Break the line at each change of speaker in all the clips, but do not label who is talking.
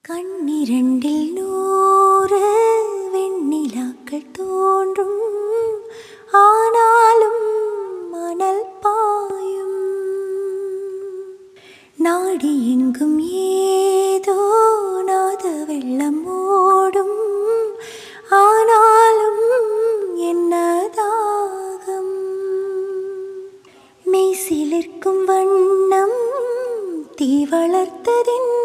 கண்ணிரண்டில் 100 வெண்ணிலாக்கள் தோன்றும், ஆனாலும் மணல் பாயும். நாடி எங்கும் ஏதோ நாத வெள்ளம் ஓடும், ஆனாலும் என்ன தாகம். மெய் சிலிர்க்கும் வண்ணம் தீ வளர்த்ததென்ன,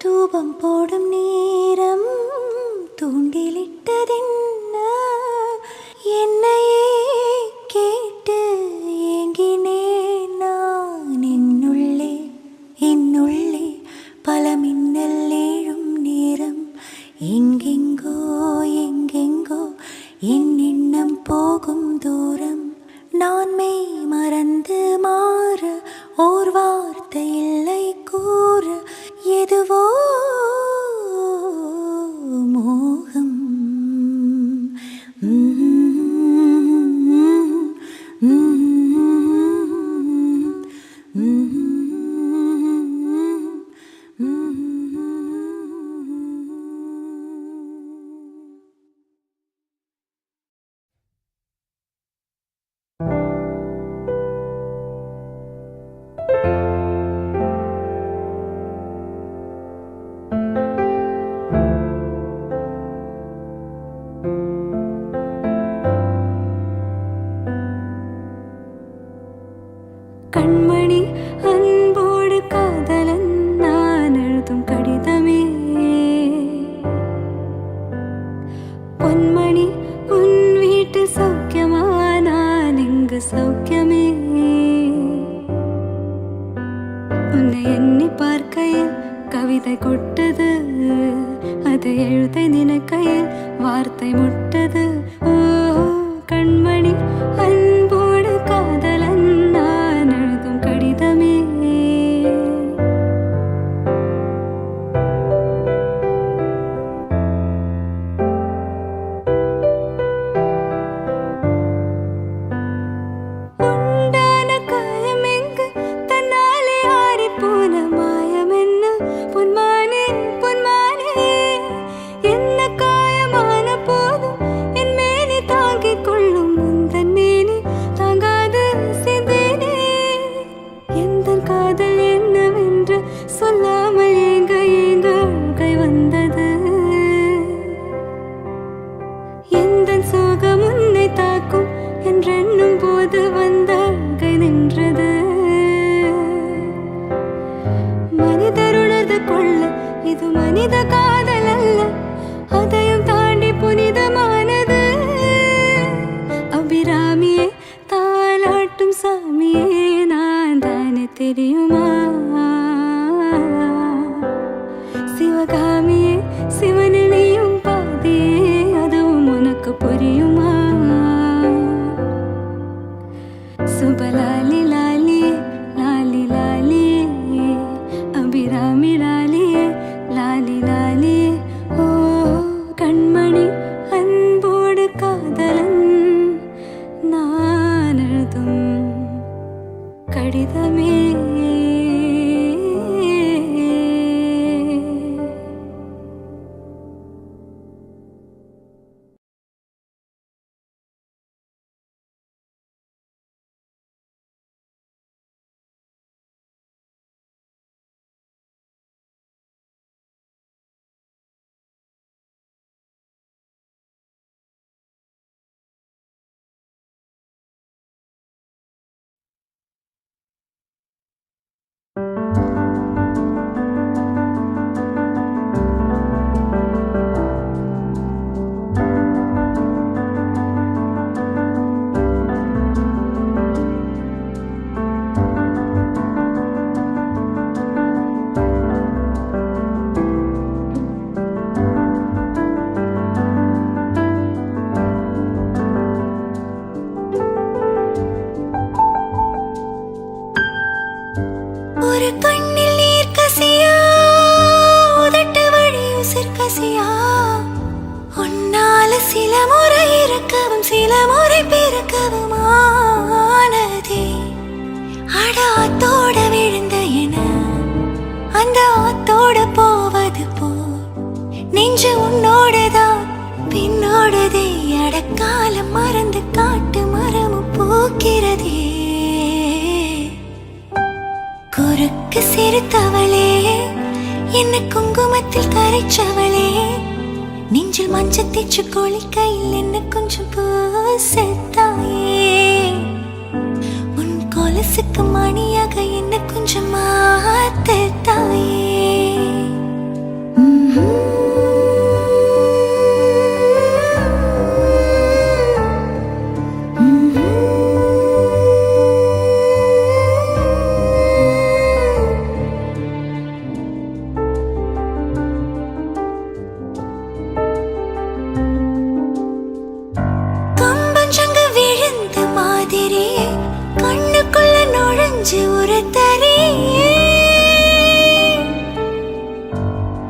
தூபம் போடும் நேரம் தூண்டிலிட்டதென்ன. என்னையே கேட்டு ஏங்கினேன் நான் என்னுள்ளே பல மின்னல் ஏழும் நேரம். எங்கெங்கோ என் எண்ணம் போகும் தூரம். நான் மெய் மறந்து மாற ஓர் வார்த்தை இல்லை கூற, எதுவோ மோகம். கண்மணி அன்போடு காதலன் நான் எழுதும் கடிதமே. பொன்மணி உன் வீட்டு சௌக்கியமா, நான் இங்கு சௌக்கியமே. உன்னை எண்ணி பார்க்கையில் கவிதை கொட்டது, அதை எழுத நினைக்கையில் வார்த்தை முட்டது. ஓ கண்மணி அன்போடு காதலன் நான் எழுதும் கடிதமே. உண்டான காயம் எங்கு தன்னாலே ஆறி போன மாயம் என்ன பொன்மானே பொன்மானே. என்ன காயமான போதும் என் மேனி தாங்கிக் கொள்ளும், முந்தன் மேனி தாங்காது சேர்ந்தேனே. எந்த காதல் என்னவென்று சொல்லாமல் ஏங்க அழுகை வந்தது. எந்த சோகம் உன்னை தாக்கும் என்றெண்ணும் போது வந்த அழுகை நின்றது. மனிதர் உணர்ந்து கொள்ள இது மனித காதல் அல்ல, அதையும் தாண்டி புனிதமானது. அபிராமியே தாலாட்டும் சாமியே நான் தானே தெரியுமா. சிவகாமியே சிவனிலையும் பாதியே அதுவும் உனக்கு புரியுமா. சுபலாலி லாலியே லாலி லாலியே, அபிராமி லாலியே லாலி லாலியே. சிரித்தவளே, என்ன குங்குமத்தில் கரைச்சவளே, நெஞ்சில் மஞ்சள் தேச்சு குளிக்கையில் என்ன கொஞ்சம் பூசத்தாயே, உன் கொலுசுக்கு மணியாக என்ன கொஞ்சம் மாத்தத்தாயே. கண்ணுக்குள்ள நுழைஞ்சு ஒரு தரையே,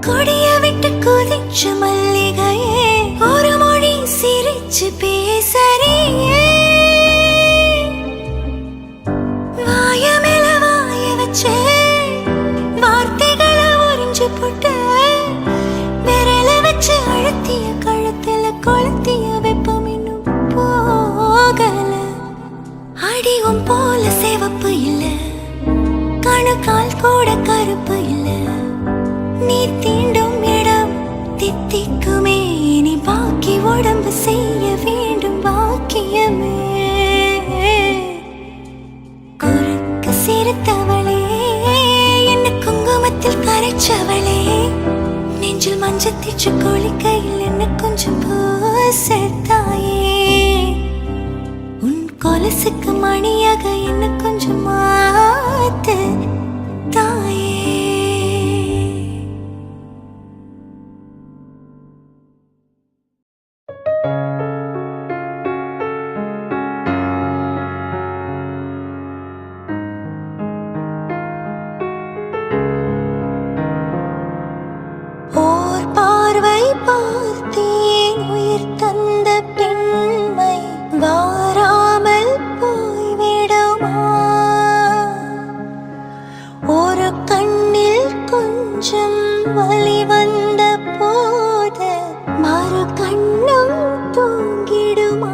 கொடிய விட்டு குதிச்சு மல்லிகையே, ஒரு மொழி சிரிச்சு பேசறியே, வாய மேல வாய வச்சு வார்த்தைகளை உறிஞ்சு போட்டு விரல வச்சு அழுத்திய கழுத்துல கொளுத்திய வெப்பம் இன்னும் போகல. அடிவும் போல சிவப்பு இல்ல, கணுக்கால் கூட கருப்பு இல்ல, நீ தீண்டும் இடம் தித்திக்குமே, நீ பாக்கி உடம்பு செய்ய வேண்டும் பாக்கியமே. குறுக்கு சிரித்தவளே, என்ன குங்குமத்தில் கரைச்சவளே, நெஞ்சில் மஞ்சள் தேச்சு குளிக்கையில் என்ன கொஞ்சம் பூசத்தாயே, கொலுசுக்கு மணியாக என்ன கொஞ்சம் மாத்து தாயே. ஓர் பார்வை பார்த்தேன் உயிர் தந்த பெண்மை வாராமல் போய்விடுமா, ஒரு கண்ணில் கொஞ்சம் வலி வந்த போது மறு கண்ணும் தூங்கிடுமா.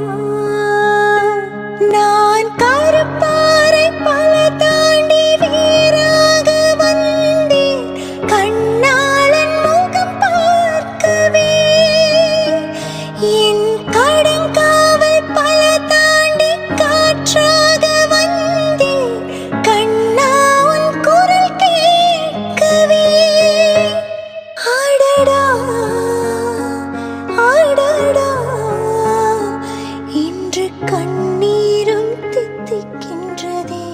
நான் கருப்பாறை பல தாண்டி வீராக வந்தேன், கண்ணாளன் முகம் பார்க்கவே, என் கடங்காவல் பல தாண்டி காற்றாக வந்தேன், கண்ணா உன் குரல் கேட்கவே. அடடா அடடா, இன்று கண்ணீரும் தித்திக்கின்றதே.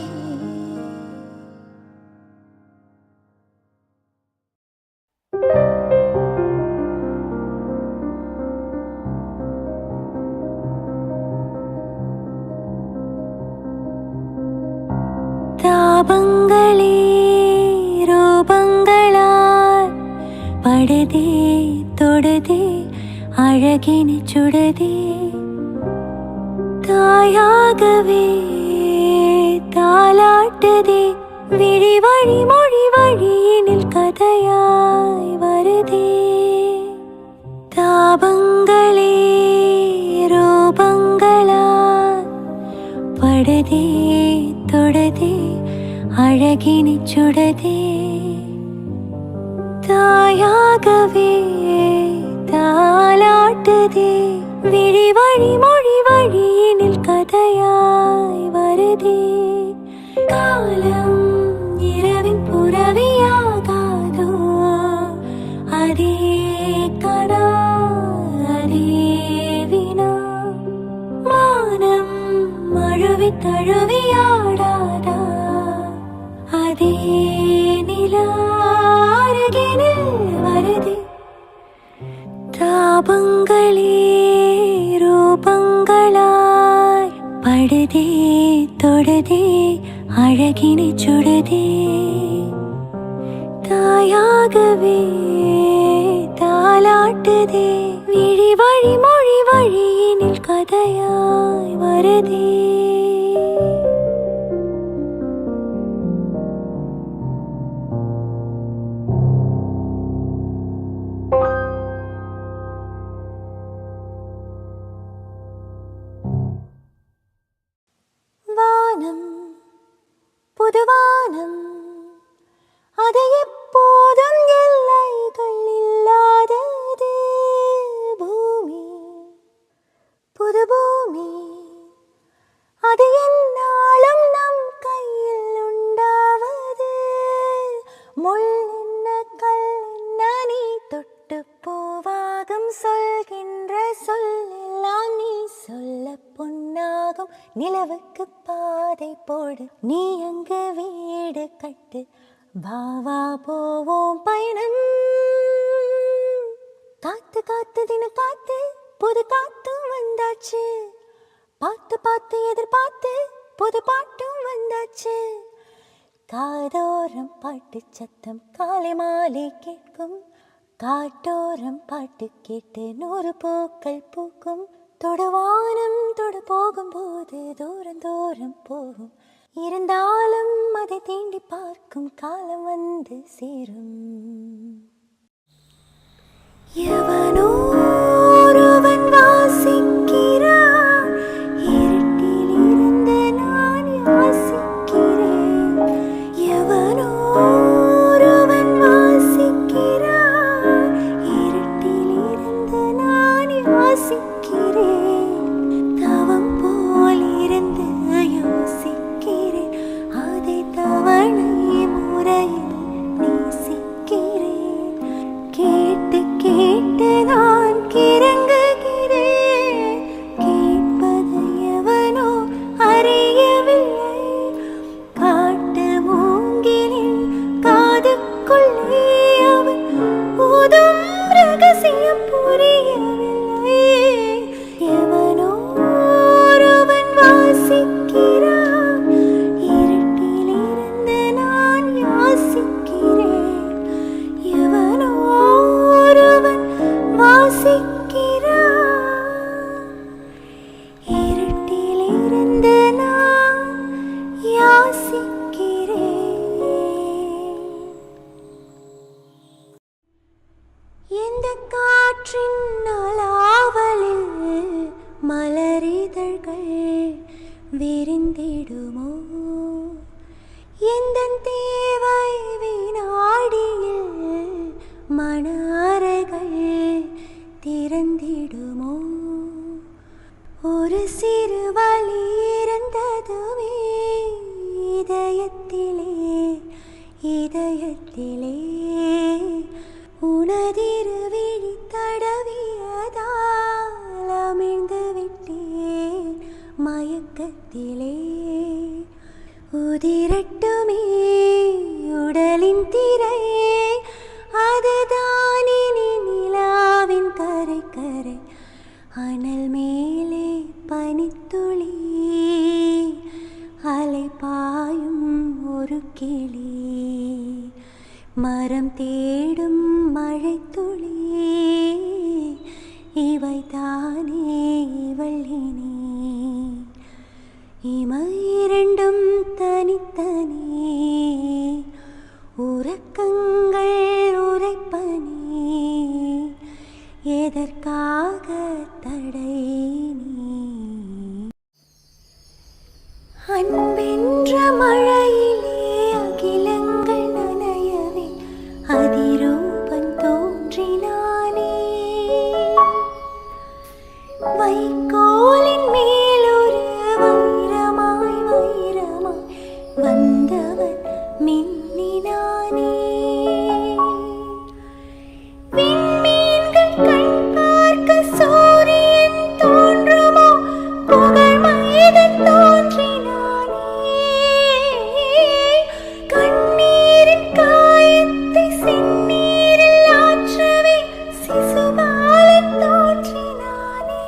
தாபங்களே ரூபங்களால் படுதே தொடுதே அழகின சுடுதே, தாயாகவே தாலாட்டுதே, விழி வழி மொழி வழியினில் கதையாய் வருதே. தாபங்களே ரூபங்களால் படுதே தொடுதே அழகின சுடுதே, தாயாகவே தாலாட்டுதே, விழி வழி மொழி வழியினில் கதையாய் வருதே. காலம் இரவின் புறவியாகாதோ, அதே கனா அதே வினா, மானம் மழுவி தழுவியாடாதா, அதே நிலா அருகினில் வருதே. தாபங்களே ரூபங்களாய் படுதே தொடுதே அழகின சுடுதே, தாயாகவே தாலாட்டுதே, விழி வழி மொழி வழியினில் கதையாய் வருதே. வானம் புதுவானம் நிலவுக்கு பாதை போடு, நீ அங்கு வீடு கட்டு, வா வா போவோம் பயணம். காத்து காத்து தின காத்து, புது காத்தும் வந்தாச்சு, பார்த்து பார்த்து எதிர்பார்த்து புது பாட்டும் வந்தாச்சு. காதோரம் பாட்டு சத்தம் காலை மாலை கேட்கும், காட்டோரம் பாட்டு கேட்டு 100 பூக்கள் பூக்கும். தொடுவானம் தொடு போகும்போது தூரம் தூரம் போகும், இருந்தாலும் அதை தீண்டி பார்க்கும் காலம் வந்து சேரும். எவனோ ஒருவன் வாசிக்கிறான், இருட்டில் இருந்து நான் யாசிக்கிறேன். எவனோ ஒருவன் வாசிக்கிறான், இருட்டில் இருந்து நான் யாசிக்கிறேன். தவம் போல் இருந்து யோசிக்கிறேன், அதை தவணை முறையில் நேசிக்கிறேன். கேட்டு கேட்டு நான் கிறங்குகிறேன், கேட்பது எவனோ அறியவில்லை. காட்டு மூங்கிலின் காதுக்குள்ளே அவன் ஊதும் ரகசியம் புரியவில்லை. எவனோ ஒருவன் வாசிக்கிறான், இருட்டில் இருந்து நான் யாசிக்கிறேன். எவனோ ஒருவன் வாசிக்கிறான், இருட்டில் இருந்து நான் யாசிக்கிறேன். எந்த காற்றின் ஆவலில் மலரிதழ்கள் விரிந்திடுமோ, எந்த தேவை வினாடியில் மன அறைகள் திறந்திடுமோ. ஒரு சிறு வலி இருந்ததுமே இதயத்திலே இதயத்திலே, உனதிரு விழி தடவியதால் அமிழ்ந்து விட்டேன் மயக்கத்திலே. உதிரட்டுமே உடலின் திரை, அதுதான் இனி நிலாவின் கரை கரை. அனல் மேலே பனித்துளி, அலை பாயும் ஒரு கிளி, மரம் தேடும் மழை துளி, இவை தானே இவள் இனி. இமை இரண்டும் தனித்தனி, உறக்கங்கள் உரைப்பனி, எதற்காக தடை நீ? அன்பென்ற மழையிலே அகிலங்கள் நனையவே அதிரூபன் தோன்றினானே. வைக்கோலின் மேலொரு வைரமாய் வைரமாய் வந்தவன் மின்னினானே. விண்மீன்கள் கண் பார்க்க சூரியன் தோன்றுமோ, புகழ் மனிதன் தோன்றினானே. கண்ணீரின் காயத்தை செந்நீரில் ஆற்றவே சிசுபாலன் தோன்றினானே.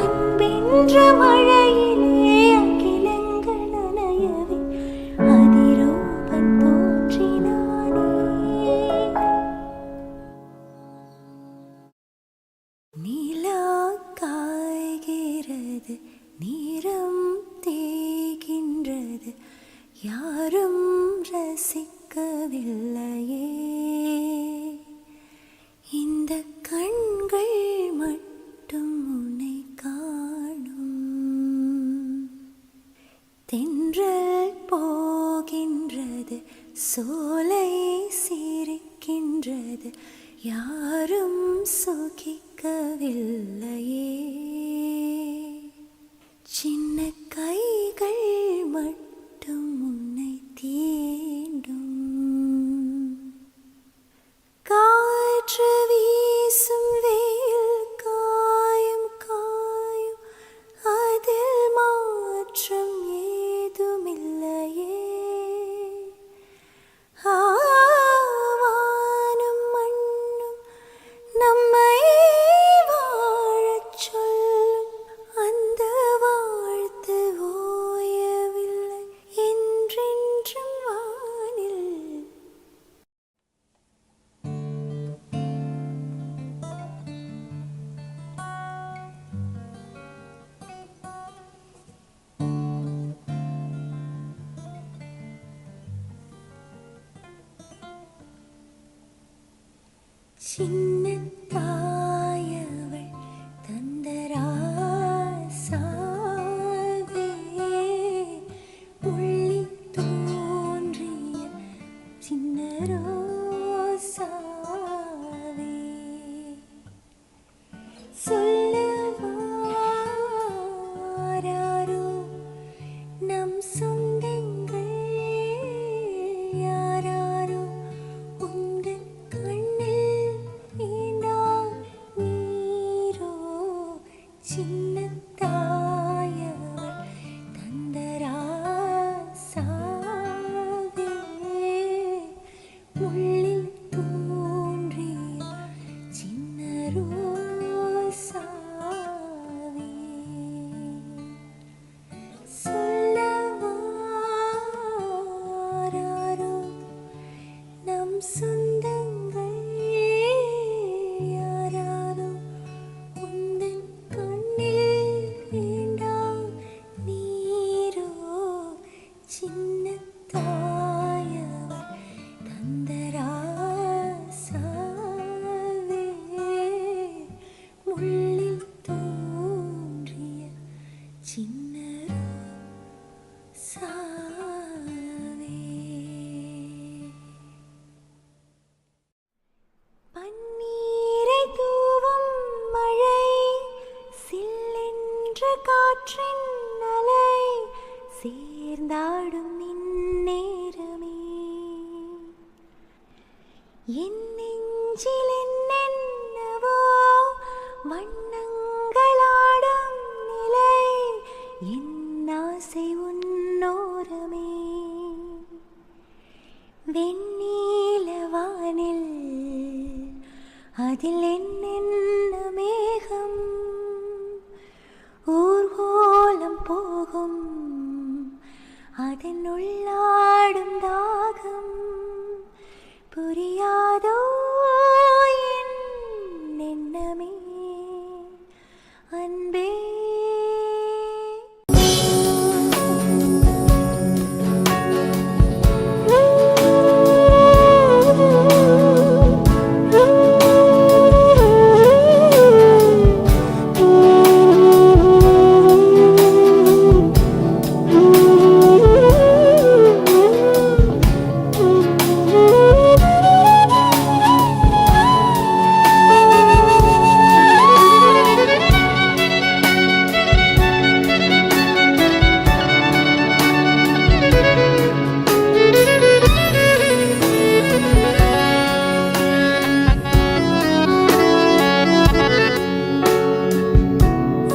அன்பென்ற மழையிலே அகிலங்கள் நனையவே அதிரூபன் தோன்றினானே. நிலா காய்கிறது, நீரம் தேய்கின்றது, யாரும் ரசிக்கவில்லையே. இந்த கண்கள் மட்டும் உன்னை காணும். தென்றல் போகின்றது, சோலை சிரிக்கின்றது, யாரும் சுகிக்கவில்லையே. சின்ன கைகள் மட்டும் உன்னை தீண்டும். காற்று வீசும் வெயில் காயும் காயும் சின்னத் தாயவள் தந்தராசாவே உள்ளித் தோன்றிய சின்ன ரோசாவே சொல்லவாராரோ நம் சொந்தங்கள் யாராரோ உந்தன் கண்ணில் ஏண்டாம் நீரோ சின்னத் தாயவள் தந்தராசாவே முள்ளில் தோன்றிய சின்ன ரோசாவே சொல்லவாராரோ நம் சொந்தங்கள் யாராரோ உந்தன் கண்ணில் வேண்டாம் நீரோ சின்னத் தாயவள் தந்தராசாவே முள்ளில் தோன்றிய சின்ன ரோசாவே பன்னீரை தூவும் மழை சில்லென்ற காற்றின் அலை சேர்ந்தாடும் இந்நேரமே என் நெஞ்சில் என்னென்னவோ வண்ணங்களாடும் நிலை என் ஆசை உன்னோரமே வெண்ணீலவானில் அதில் என்னென்ன மேகம் ஊர்கோலம் போகும் அதன் உள்ளாடும் தாகம் புரியாதோ என் எண்ணமே அன்பே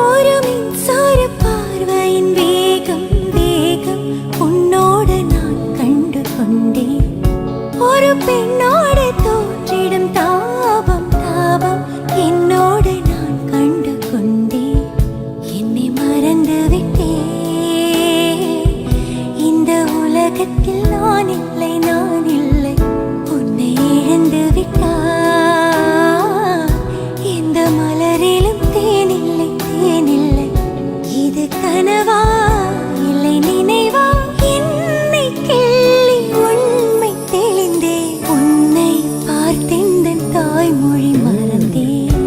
ஒரு மின்சார பார்வையின் வேகம் வேகம் உன்னோடு நான் கண்டு கொண்டேன் ஒரு பெண்ணோடு தோன்றிடும் தாபம் தாபம் என்னோடு நான் கண்டு கொண்டேன் என்னை மறந்து விட்டேன் இந்த உலகத்தில் நான் இல்லை நான் இல்லை உன்னை இழந்து விட்டான் இந்த மலரிலும் தேனில்லை தேனில்லை இது கனவா இல்லை நினைவா என்னை கிள்ளி உண்மை தெளிந்தே உன்னை பார்த்தெந்தன் தாய்மொழி மறந்தேன்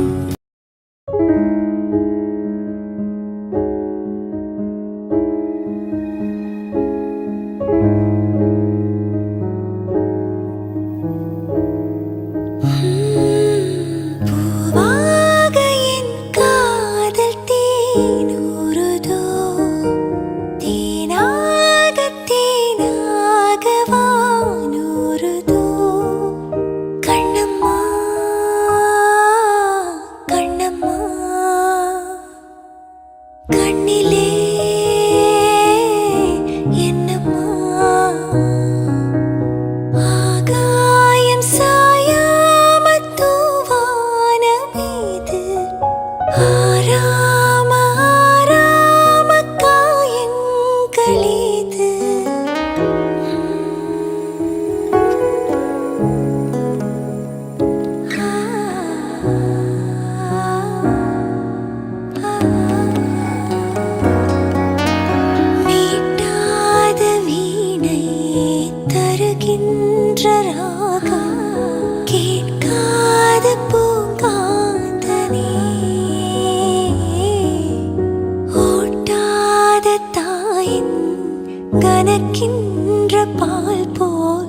கனக்கின்ற பால் போல்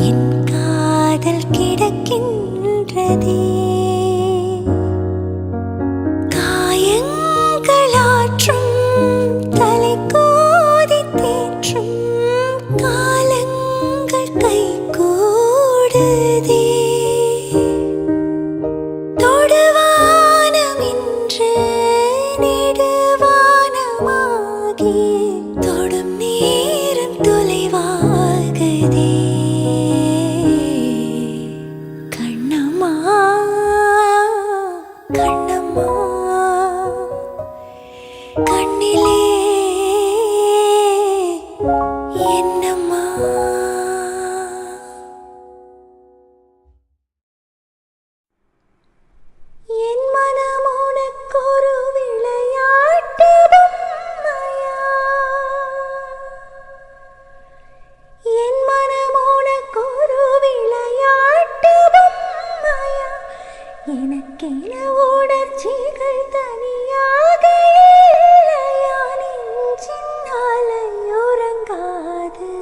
என் காதல் கிடக்கின்றதே. காயங்களாற்றும் தலை கோதி தேற்றும் காலங்கள் கை கூடுதே. தொடுவானமின்று நெடுவானமாகி தொடும் நேரம் தொலைவாகுதே. கண்ணம்மா கண்ணம்மா கண்ணிலே என்னம்மா. என் மனம் உனக்கொரு விளையாட்டு பொம்மையா, என் மனம் உனக்கொரு விளையாட்டு பொம்மையா, எனக்கென உணர்ச்சிகள் தனியாக இல்லையா, நெஞ்சினாலை உறங்காது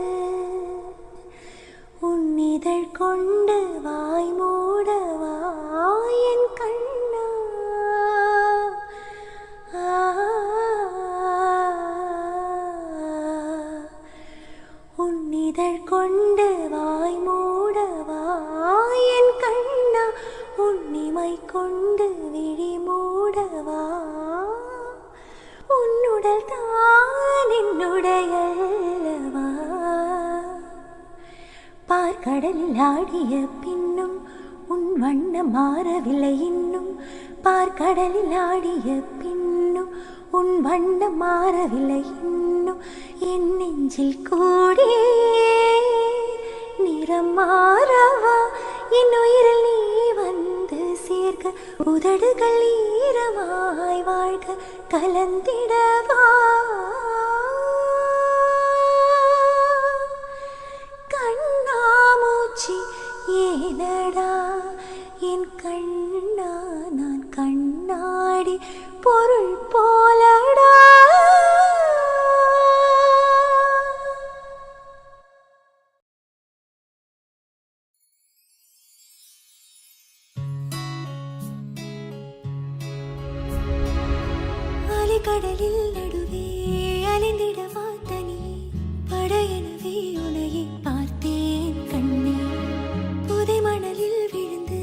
உன்னிதழ் கொண்டு வாய் மூடவா என் கண்ணா. உன்னிதழ் கொண்டு வாய் மூடவா என் கண்ணா, உன்னிமை கொண்டு விழி மூடவா. உன்னுடல் தான் என்னுடையல்லவா. பார்க்கடலில் ஆடிய பின்னும் உன் வண்ணம் மாறவில்லை இன்னும். பார்க்கடலில் ஆடிய பின்னும் உன் வண்ணம் மாறவில்லை இன்னும். என் நெஞ்சில் கூடி நிறம் மாறவா, என் உயிரில் நீ வந்து சேர்க்க, உதடுகள் ஈரமாய் வாழ்க கலந்திடவா. கண்ணாமூச்சி ஏனடா என் கண்ணா, நான் கண்ணாடி பொருள் போலடா. அலைக்கடலில் நடுவே அலைந்திடவா தனி, படையெனவே உனையை பார்த்தேன் கண்ணே. புதை மணலில் விழுந்து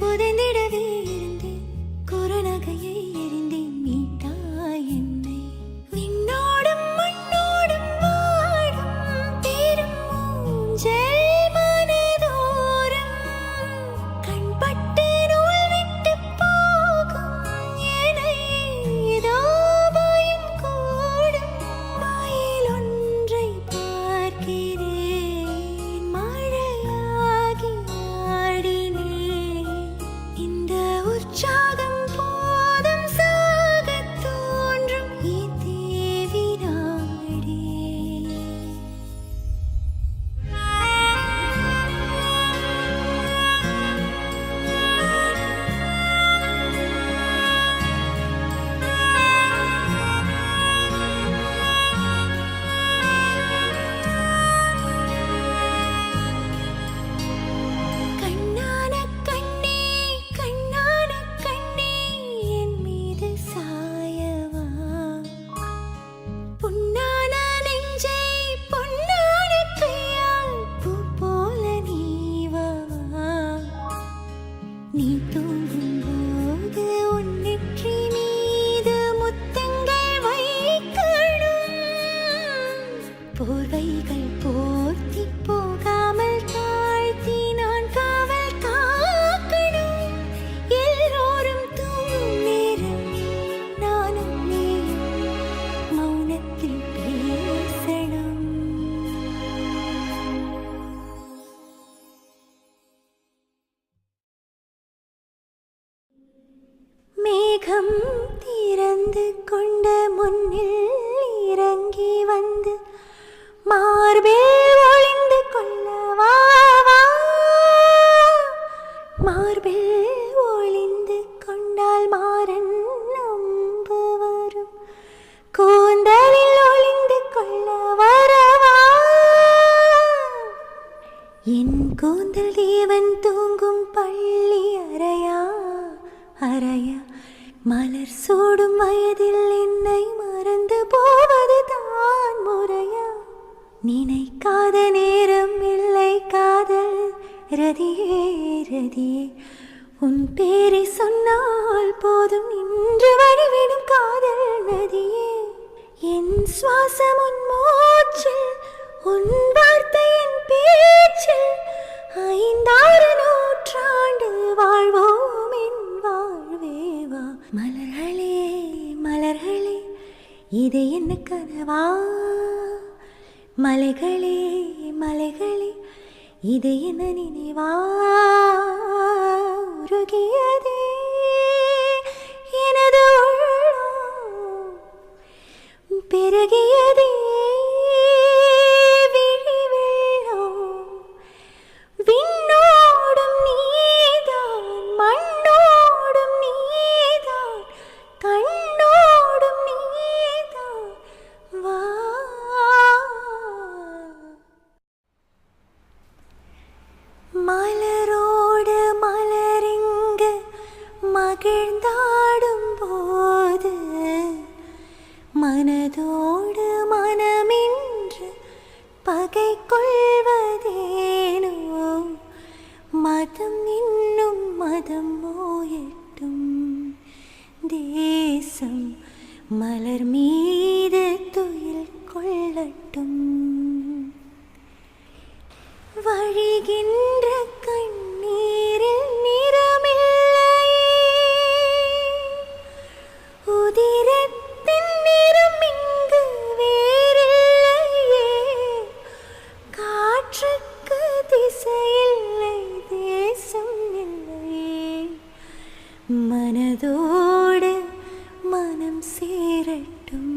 புதைந்திடவே இருந்தேன், குறுநகையை எறிந்தேன் மீட்டாய் என்னை. விண்ணோடும் மண்ணோடும் வாழும் பெரும் ஊஞ்சல் மனதோரம், கண்பட்டு நூல் விட்டு போகும் என ஏதோ பயம் கூடும். மயில் ஒன்றை பார்க்கிறேன், மழையாகி ஆடினேன். இந்த உற்சாகம் போதும் சாகத் தோன்றும் என் தேவி நாடே. கண்ணான கண்ணே கண்ணான கண்ணே என் மீது சாயவா, புண்ணான நெஞ்சை பொன்னான கையால் பூ போல நீவவா. நீ தூங்கும்போது உன் நெற்றி மீது முத்தங்கள் வைக்கணும், போர்வைகள் போர்த்தி போகாமல் தாழ்த்தி நான் காவல் காக்கணும். எல்லோரும் தூங்கும் நேரம் நானும் நீயும் மௌனத்தில் பேசணும். மேகம் திறந்து கொண்ட முன்னில் இறங்கி வந்து மார்பில் ஒளிந்து கொள்ளவா. மார்பில் ஒளிந்து கொண்டால் மாறன் நம்பு வரும், கூந்தலில் ஒளிந்து கொள்ள வரவா. தேவன் தூங்கும் பள்ளி அறையா அறையா, மலர் சூடும் வயதில் என்னை மறந்து போவது தான் முறையா? நினைக்காத நேரம் இல்லை காதல் ரதியே ரதியே, உன் பேரை சொன்னால் போதும் நின்று வழிவிடும் காதல் நதியே. என் சுவாசம் உன் மூச்சில், உன் வார்த்தை என் பேச்சில், 5-6 நூற்றாண்டு வாழ்வோம் என் வாழ்வேவா. மலர்களே மலர்களே, இது என்ன கனவா? மலைகளே மலைகளே, இது என்ன நினைவா? உருகியதே எனது உள்ளம், பெருகியதே விழி வெள்ளம். விண்ணோடும் நீதான், மண்ணோடும் நீதான், கண்ணோடும் நீதான், வா. மலரோடு மலரிங்கு மகிழ்ந்தாடும் போது, மனதோடு மனமின்று பகை கொள்வதேனோ? மதம் இன்னும் மதம் மோயட்டும், தேசம் மலர் மீது துயில் கொள்ளட்டும். வழிகின்ற கண்ணீரில் நிறமில்லையே, உதிரத்தின் நிறம் இங்கு வேறில்லையே. காற்றுக்கு திசையில்லை, தேசம் இல்லையே. மனதோடு மனம் சேரட்டும்,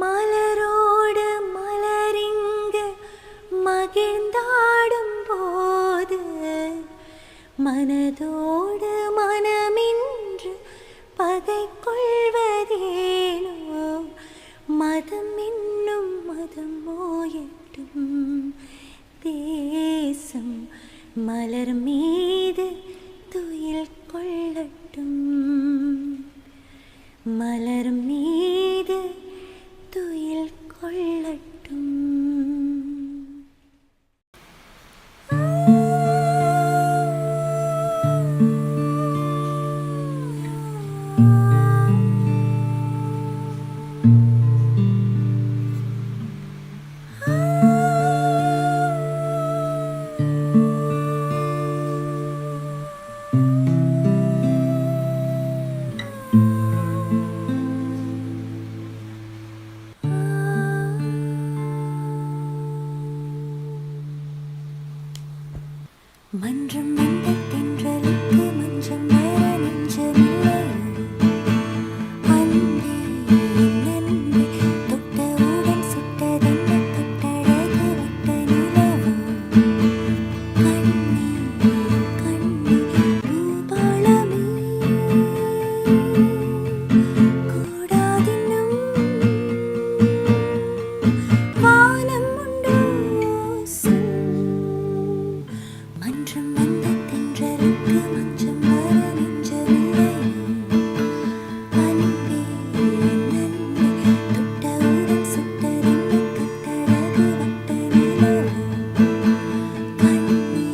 மலரோடு மலரிங்கு மகிழ்ந்தாடும் போது, மனதோடு மனமின்று பகை கொள்வதேனோ? மதம் இன்னும் மதம் மோயட்டும், தேசம் மலர் மீது துயில் கொள்ளட்டும், மலர் மீது துயில் கொள்ளட்டும். மன்றம் வந்த தென்றலுக்கு மஞ்சம் வர நெஞ்சமில்லை. அன்பே என் அன்பே, தொட்டவுடன் சுட்டதென்ன கட்டழகு வட்ட நிலவு. கண்ணே கண்ணே பூபாலமே, கூடாதின்னும் வானம் உண்டோ சொல். மன்றம் வந்த தென்றலுக்கு மஞ்சம் வர நெஞ்சமில்லை. அன்பே என் அன்பே, தொட்டவுடன் சுட்டதென்ன கட்டழகு வட்ட நிலவு. கண்ணே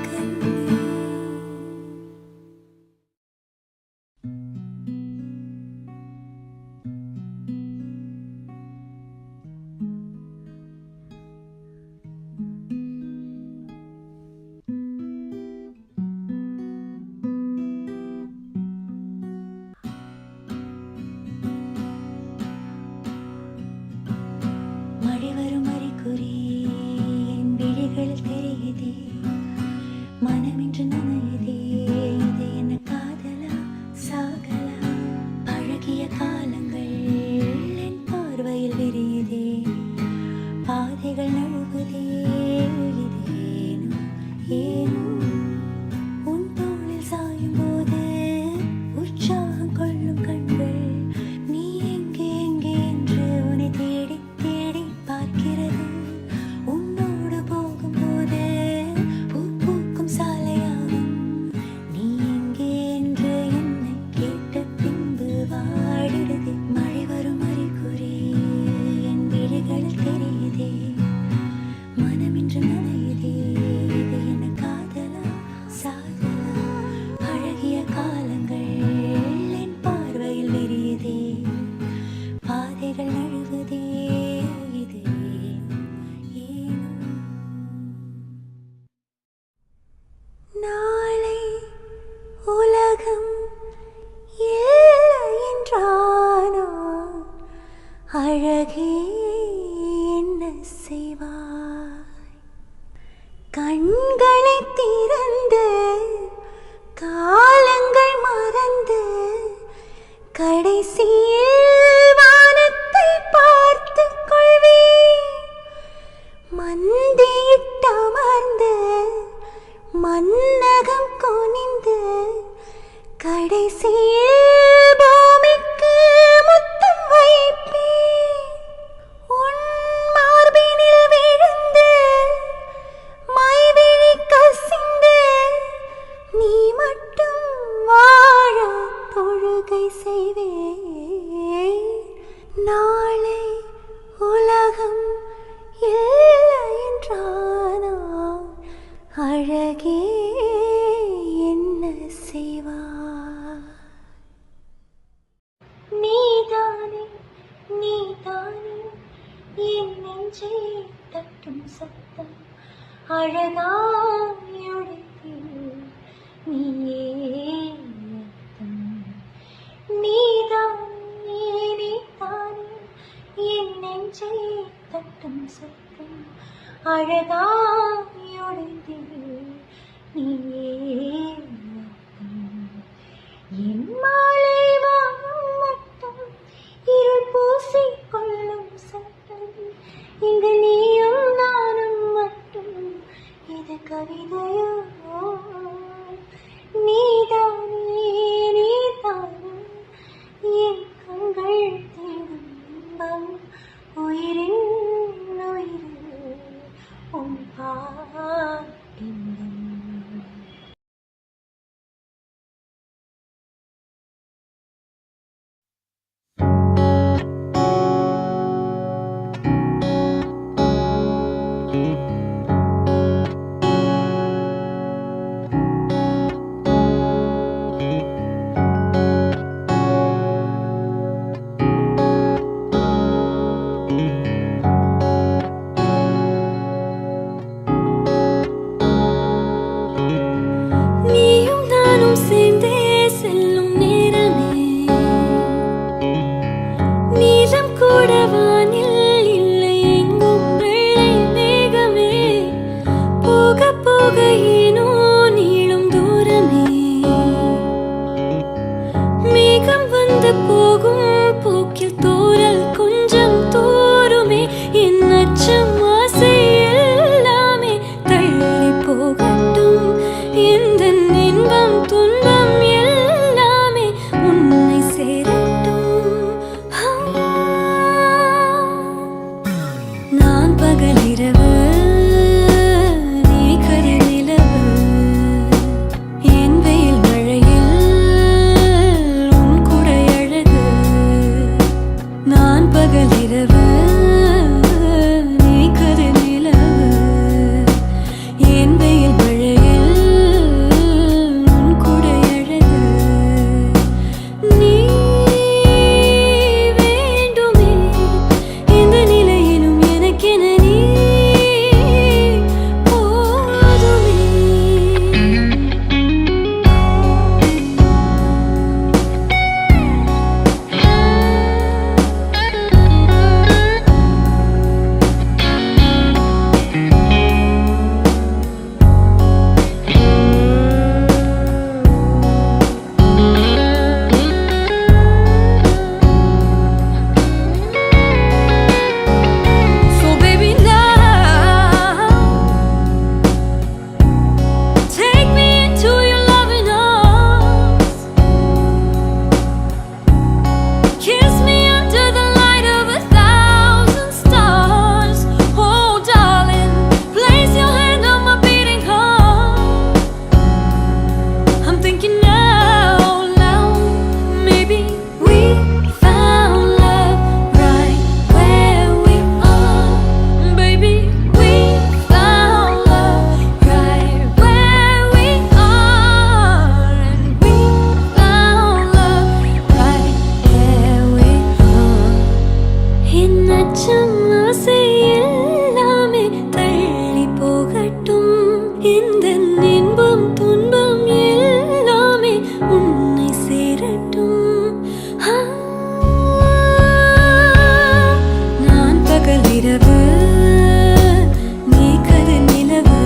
கண்ணே. மழை வரும் அறிகுறி என் விழிகளில் தெரியுதே, மனமின்று நனையுதே. இது என்ன காதலா சாகலா? பழகிய காலங்கள் என் பார்வையில் விரியுதே, பாதைகள் நழுவுதே. இதேனோ ஏனோ உன் தோளில் சாயும் போது உற்சாகம் கொள்ளும் கண்கள், நீ எங்கே எங்கே என்று உன்னை தேடி தேடி பார்க்கிறது. உன்னோடு போகும் கண்களை திறந்து காலங்கள் மறந்து கடைசியில் வானத்தை பார்த்து கொள்வேன். மந்தியிட்டமர்ந்து மன்னகம் குனிந்து கடைசியில் பூமிக்கு முத்தம் வைப்பேன். உன் மார்பினில் விழுந்து மைவிழி கசிந்து நீ மட்டும் வாழ தொழுகை செய்வேன். நாளை உலகம் இல்லை என்றானால் அழகே என்ன செய்வார்? நீதானே நீதானே என் நெஞ்சை தட்டும் சத்தம் அழகாயுடைத்து நீயே அர்த்தம். நீதானே நீதானே என் நெஞ்சை தட்டும் சத்தம் அழகாயுடைத்து நீயே அர்த்தம். என் மாலை வானம் மட்டும் இருள் பூசிக்கொள்ளும் சத்தம் இங்கு நீயும் நானும் மட்டும் இது கவிதையோ? நீதானே நீதானே என் கண்கள் தேடும் இன்பம் உயிரின் உயிரே உன் பாட்டின்பம்.
இரவு நீ கரு நிலவு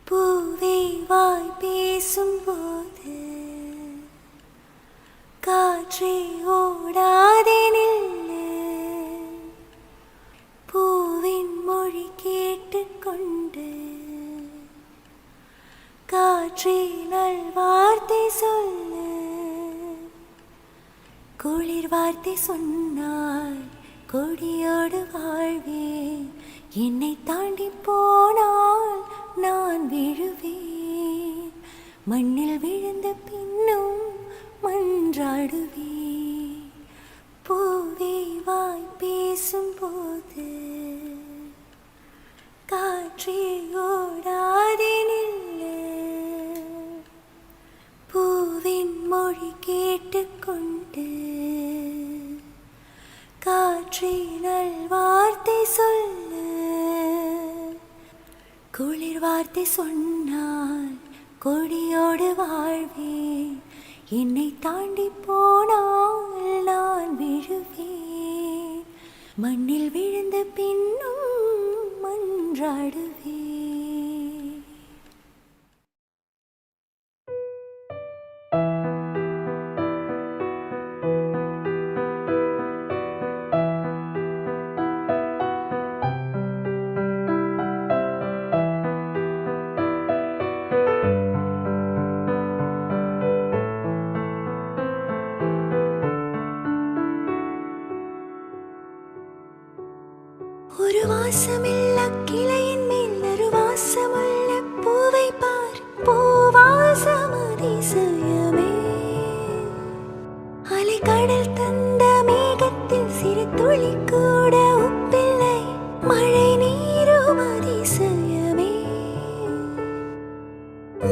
பூவே வாய் பேசும்போது காற்றே ஓடாதே நில்லு. பூவின் மொழி கேட்டுக்கொண்டு காற்றே நல்வார்த்தை சொல்லு. குளிர் வார்த்தை சொன்னால் கொடியோடு வாழ்வேன். என்னை தாண்டி போனால் நான் விழுவேன். மண்ணில் விழுந்த பின்னும் மன்றாடுவேன். பூவே வாய் பேசும்போது காற்றே ஓடாதே நில்லு. பூவின் மொழி கேட்டுக்கொண்டு காற்றே நல்வார்த்தை சொல்லு. குளிர் வார்த்தை சொன்னால் கொடியோடு வாழ்வேன். என்னை தாண்டி போனால் நான் விழுவேன். மண்ணில் விழுந்த பின்னும் மன்றாடுவேன். ஒரு வாசமில்ல கிளையின் மேல் ஒரு வாசமுள்ள பூவை பார். பூவாசம் அதிசயமே. அலை கடல் தந்த மேகத்தில் சிறு துளி கூட உப்பில்லை. மழை நீரும் அதிசயமே.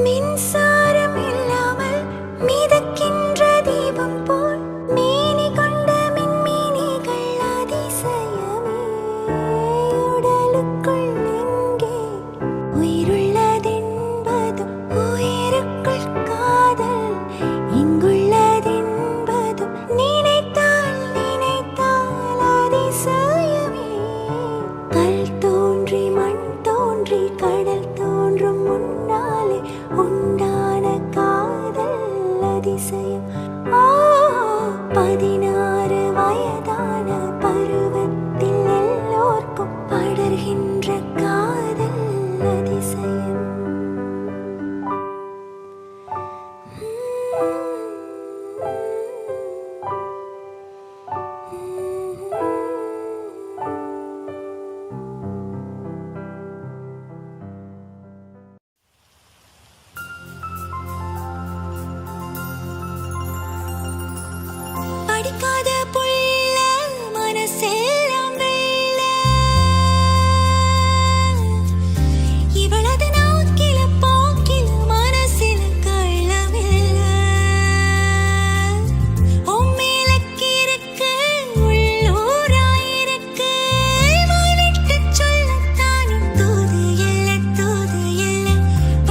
மின்சாரம் இல்லாமல் மிதக்கின்ற தீபம் போல் மேனி கொண்ட மின்மினிகள் அதிசயமே. உடலுக்குள் எங்கே உயிருள்ளதென்பதும் உயிருக்குள் காதல் இங்குள்ளதென்பதும் நினைத்தால் நினைத்தால் அதிசயமே. கல் தோன்றி மண் தோன்றி கடல் தோன்றும் முன்னாலே உண்டான காதல் அதிசயம். 16 வயதான பருவத்தில் எல்லோர்க்கும் படர்கின்ற காதல் அதிசயம். படிக்காத புள்ள மனசெல்லாம் வெள்ள. இவளது நாக்கில போக்கில மனசில கள்ளமில்ல. உம்மேலக்கு இருக்கு உள்ளூராயிருக்கு. வாய்விட்டு சொல்லத்தானும் தூது இல்ல தூது இல்ல.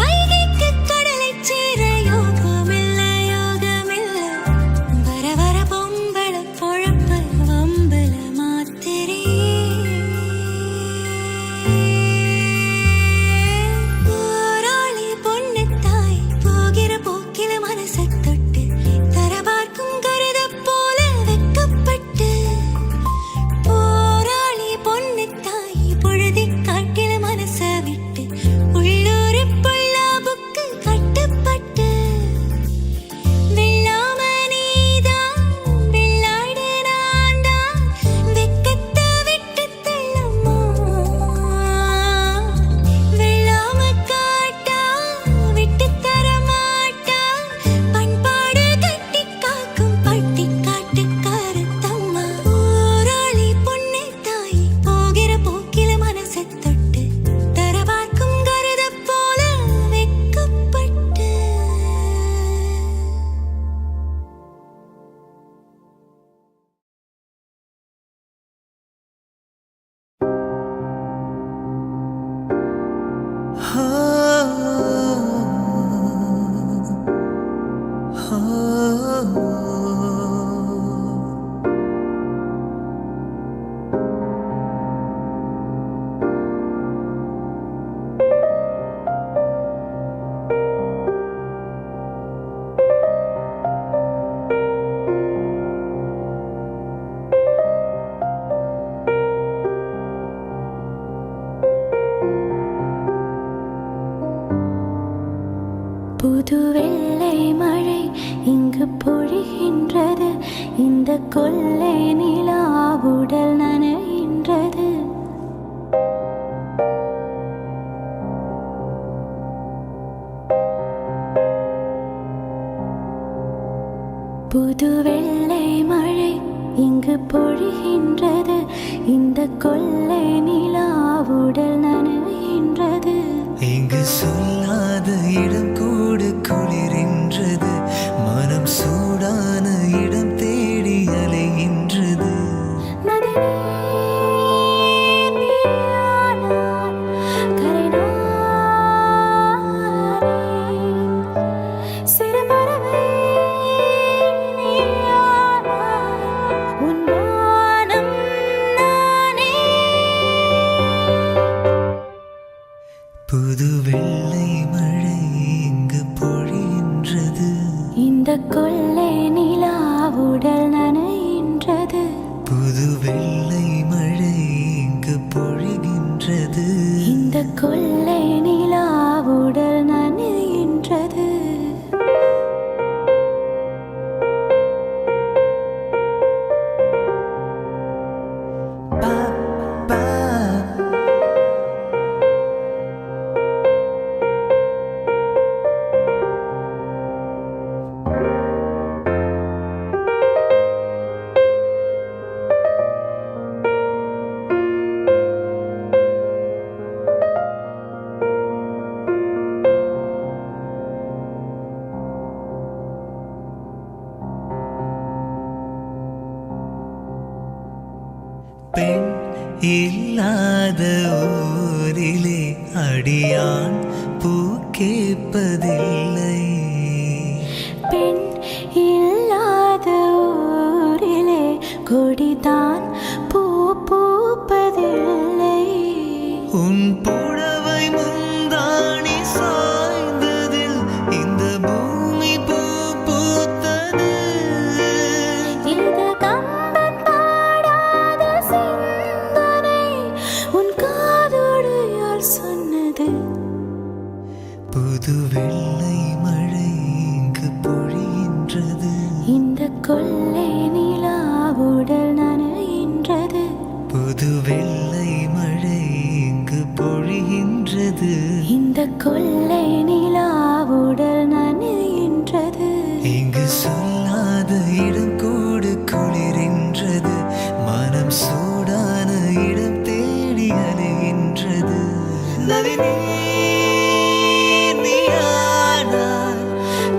வைகைக்கு கடலை சேர யோகமில்ல யோகமில்ல. வர வர பொம்பள இந்த கொள்ளை நிலா உடல் நனைகின்றது. புது வெள்ளை மழை இங்கு பொழிகின்றது. இந்த கொள்ளை நிலா உடல் நனைகின்றது.
இங்கு சொல்லாத இடம் கூட குளிரின்றது. மனம் சூடான இடம் தேடி அலைகின்றது. புது வெள்ளை மழை இங்கு பொழிகின்றது.
இந்த கொள்ளை நிலா உடல் நனைகின்றது.
புது வெள்ளை மழை இங்கு பொழிகின்றது.
இந்த கொள்ளை நிலா உடல் நனைகின்றது.
பெண் இல்லாத ஊரிலே அடியான் பூ கேட்பதில்லை.
பெண் இல்லாத ஊரிலே கொடிதான் பூ பூப்பதில்லை.
உன் புடவை முந்தாணி சாய்ந்ததில் இந்த பூமி பூ பூத்தது.
இது கம்பன் பாடாத சிந்தனை உன் காதோடு யார் சொன்னது?
புது வெள்ளை மழை இங்கு பொழிகின்றது.
இந்த கொள்ளை நிலா உடல் நனைகின்றது.
புது வெள்ளை மழை இங்கு பொழிகின்றது.
இந்த கொள்ளை நிலா உடல் நனைகின்றது.
இங்கு சொல்லாத இடம் கூட குளிரின்றது. மனம் சூடான இடம் தேடி அலைகின்றது. நளினி நீயானாய்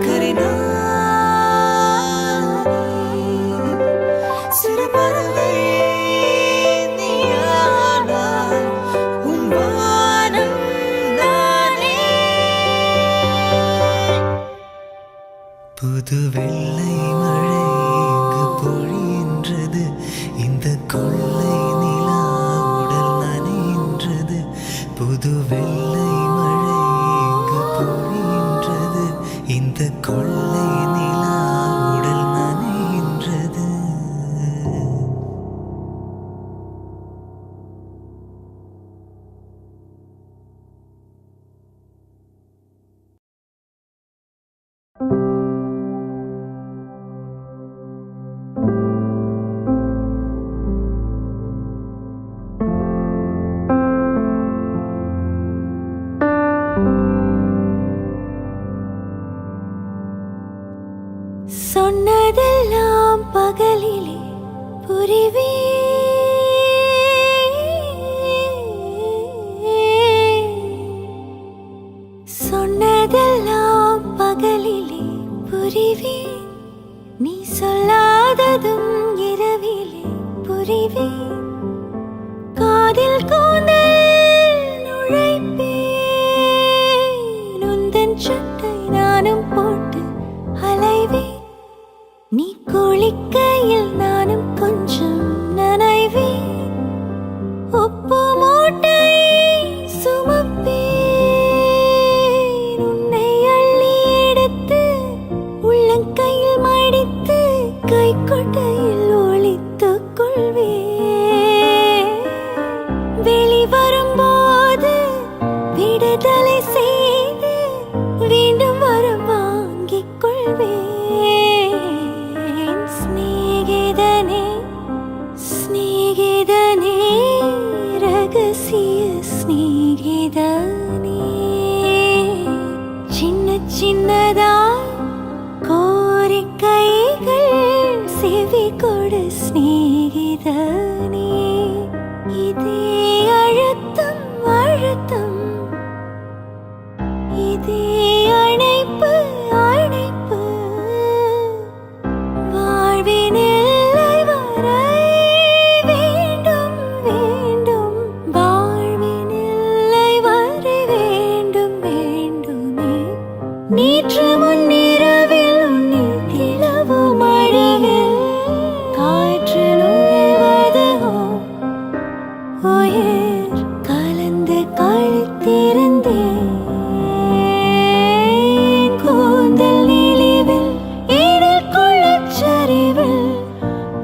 கரிநாய். சிறு பறவை நீயானாய் உன் வானம் நானே. புது வெள்ளை மழை இங்கு பொழிகின்றது. இந்த கொள்ளை நிலா உடல் நனைகின்றது. புது வெள்ளை மழை இங்கு பொழிகின்றது. இந்த கொள்ளை நிலா உடல் நனைகின்றது.
சொன்னதெல்லாம் பகலிலே புரிவே. சொன்னதெல்லாம் பகலிலே புரிவே. நீ சொல்லாததும் இரவிலே புரிவே. காதில் கூந்தல் நுழைப்பேன். உந்தன் சட்டை நானும் போட்டு அலைவேன். நீ குளிக்கையில் நானும் கொஞ்சம் நனைவேன். உப்பு மூட்டை சுமப்பேன். உன்னை அள்ளி எடுத்து உள்ளங்கையில் மடித்து கைக்கொட்டையில் ஒளித்துக் கொள்வேன். வெளிவரும்போது விடுதலை செய்து மீண்டும் வர வாங்கிக் கொள்வேன். ஸ்நேகிதனே செவி கொடு சிநேகிதனே. இதே அழுத்தம் அழுத்தம், இதே அணைப்பு அணைப்பு, வாழ்வின் எல்லை வரை வேண்டும் வேண்டும், வாழ்வின் எல்லை வரை வேண்டும் வேண்டுமே. நேற்று முன்னிரவில் உன்னில் கிளவும் அழகில் காற்று நுழைவது உயிர் கலந்து கழித்திருந்தேன். கூந்தல் நெளிவில் இடர் கொள்ளச்சரிவில்,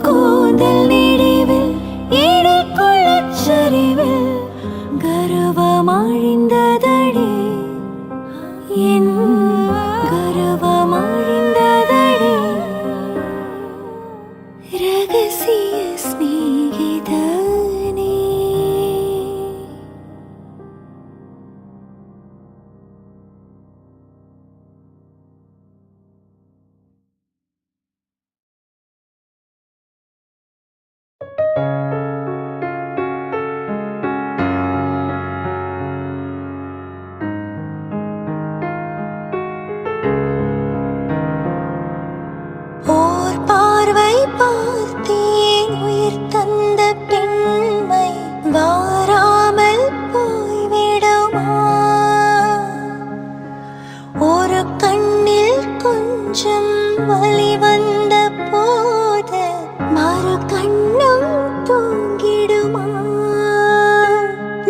கூந்தல் நெளிவில் இடர் கொள்ளச்சரிவில், கர்வமழிந்ததடி என் கர்வமழிந்ததடி. ரகசிய சிநேகிதனே. ஓர் பார்வை பார்த்தேன் உயிர் தந்த பெண்மை வாராமல் போய்விடுமா. ஒரு கண்ணில் கொஞ்சம் வலி வந்த போது மறு கண்ணும் தூங்கிடுமா.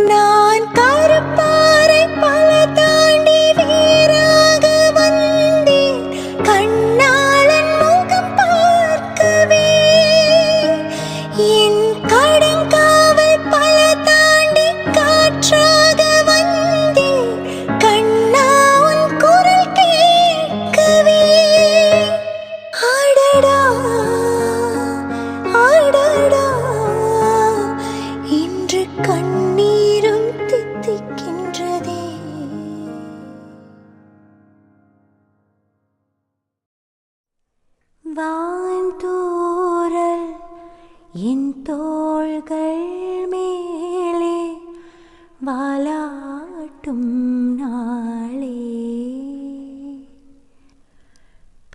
நான் கருப்பாறை பல தாண்டி வீராக வந்தேன், கண்ணாளன் முகம் பார்க்கவே. என் கடங்காவல் பல தாண்டி காற்றாக வந்தேன், கண்ணா உன் குரல் கேட்கவே. அடடா அடடா, இன்று கண்ணீரும் தித்திக்கின்றதே. வான்தூறல் என் தோள்கள் மேலே வாலாட்டும் நாளே.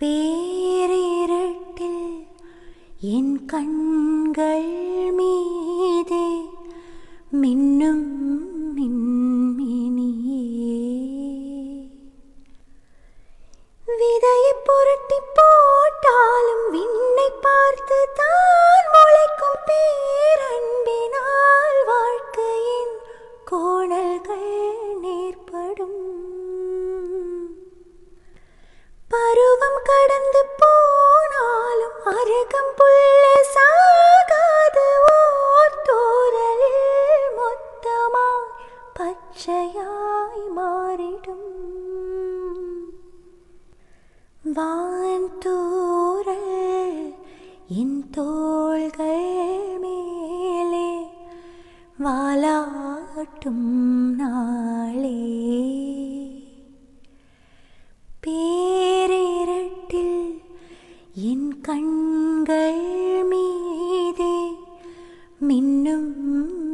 பேரிரட்டில் என் கண்கள் மீதே மின்னும் மின்மினியே. விதையை புரட்டி போட்டாலும் விண்ணை பார்த்து தான் முளைக்கும் பேரன்பினால் வாழ்க்கையின் கோணல்கள் நேர்படும். பருவம் கடந்து போனாலும் அருகம் புல்ல சாகாது ஓர் தோரலில் மொத்தமாய் பச்சையாய் மாறிடும். வான்தூறல் என் தோள்கள் மேலே வாலாட்டும் நாளே. பேரிரட்டில் என் கண்கள் மீதே மின்னும்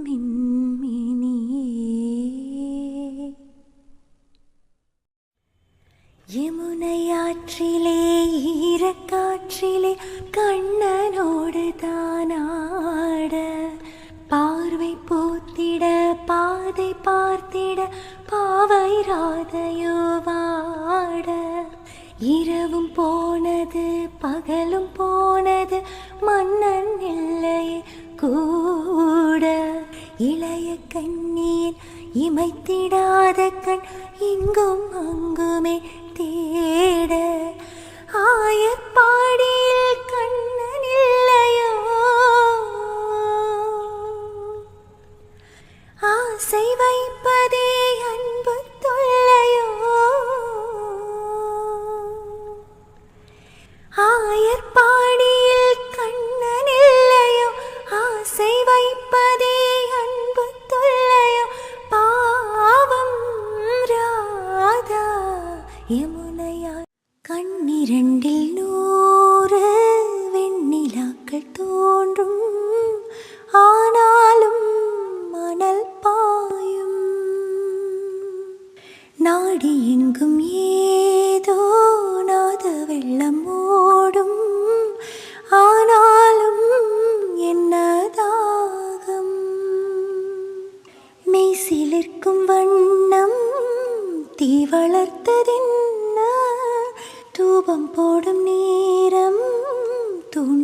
மின்மினியே. யமுனையாற்றிலே ஈரக்காற்றிலே கண்ணனோடு தானாட, பார்வை பூத்திட பாதை பார்த்திட பாவை ராதையோ வாட. இரவும் போனது பகலும் போனது மன்னன் இல்லையே கூட. இளைய கண்ணியின் இமைத்திடாத கண் இங்கும் அங்குமே தேட. ஆயப்பாடியில் கண்ணன் இல்லையோ, ஆசை வைப்பதே அன்பு தொல்லையோ. ஆயர்பாடி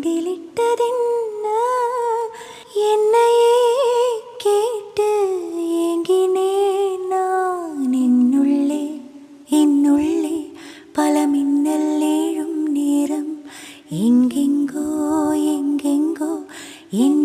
தூண்டிலிட்டதென்ன என்னையே கேட்டு ஏங்கினேன் நான் என்னுள்ளே பல மின்னல் ஏழும் நேரம் எங்கெங்கோ என்